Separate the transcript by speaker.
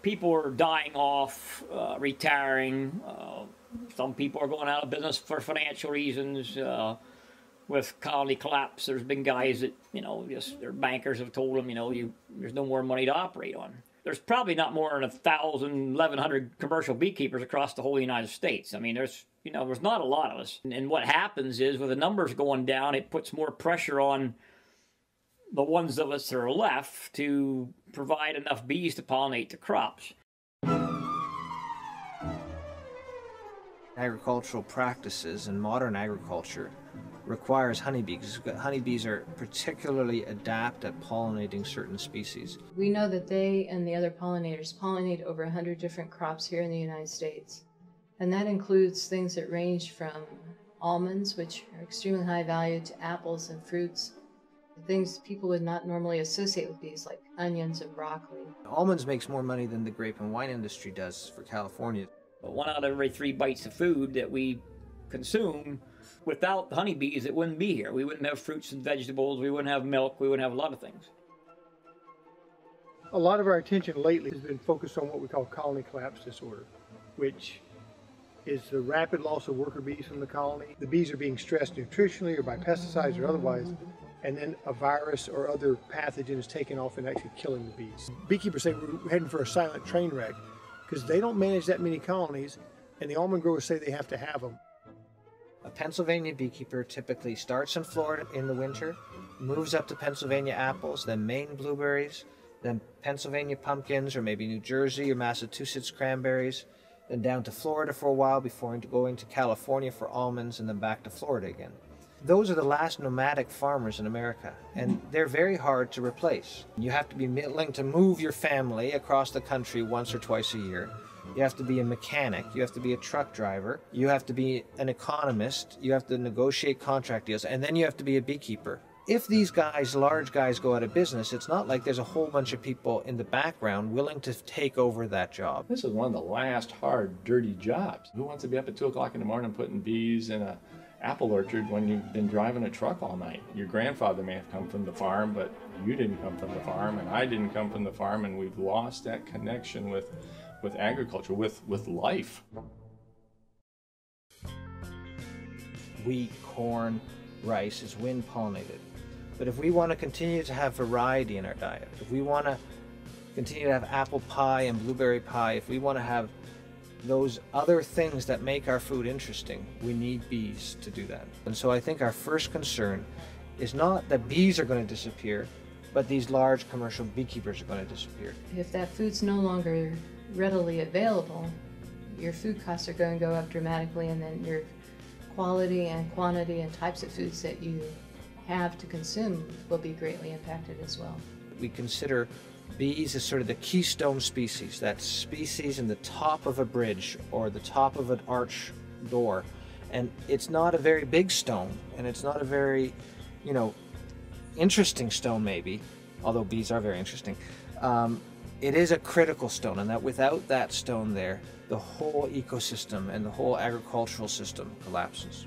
Speaker 1: People are dying off, retiring. Some people are going out of business for financial reasons. With colony collapse, there's been guys that, you know, just their bankers have told them, you know, there's no more money to operate on. There's probably not more than 1,000, 1,100 commercial beekeepers across the whole United States. I mean, there's not a lot of us. And what happens is, with the numbers going down, it puts more pressure on the ones of us that are left to provide enough bees to pollinate the crops.
Speaker 2: Agricultural practices and modern agriculture requires honeybees. Honeybees are particularly adept at pollinating certain species.
Speaker 3: We know that they and the other pollinators pollinate over 100 different crops here in the United States. And that includes things that range from almonds, which are extremely high value, to apples and fruits, things people would not normally associate with bees, like onions and broccoli.
Speaker 2: Almonds makes more money than the grape and wine industry does for California.
Speaker 1: But 1 out of every 3 bites of food that we consume, without the honeybees, it wouldn't be here. We wouldn't have fruits and vegetables, we wouldn't have milk, we wouldn't have a lot of things.
Speaker 4: A lot of our attention lately has been focused on what we call colony collapse disorder, which is the rapid loss of worker bees from the colony. The bees are being stressed nutritionally or by pesticides or otherwise, and then a virus or other pathogen is taking off and actually killing the bees. Beekeepers say we're heading for a silent train wreck because they don't manage that many colonies, and the almond growers say they have to have them.
Speaker 2: A Pennsylvania beekeeper typically starts in Florida in the winter, moves up to Pennsylvania apples, then Maine blueberries, then Pennsylvania pumpkins, or maybe New Jersey or Massachusetts cranberries, then down to Florida for a while before going to California for almonds, and then back to Florida again. Those are the last nomadic farmers in America, and they're very hard to replace. You have to be willing to move your family across the country once or twice a year. You have to be a mechanic, you have to be a truck driver, you have to be an economist, you have to negotiate contract deals, and then you have to be a beekeeper. If these guys, large guys, go out of business, it's not like there's a whole bunch of people in the background willing to take over that job.
Speaker 5: This is one of the last hard, dirty jobs. Who wants to be up at 2 o'clock in the morning putting bees in an apple orchard when you've been driving a truck all night? Your grandfather may have come from the farm, but you didn't come from the farm, and I didn't come from the farm, and we've lost that connection with agriculture, with life.
Speaker 2: Wheat, corn, rice is wind pollinated. But if we want to continue to have variety in our diet, if we want to continue to have apple pie and blueberry pie, if we want to have those other things that make our food interesting, we need bees to do that. And so I think our first concern is not that bees are going to disappear, but these large commercial beekeepers are going to disappear.
Speaker 3: If that food's no longer readily available, your food costs are going to go up dramatically, and then your quality and quantity and types of foods that you have to consume will be greatly impacted as well.
Speaker 2: We consider bees as sort of the keystone species, that species in the top of a bridge or the top of an arch door. And it's not a very big stone, and it's not a very, interesting stone maybe, although bees are very interesting. It is a critical stone, and that without that stone there, the whole ecosystem and the whole agricultural system collapses.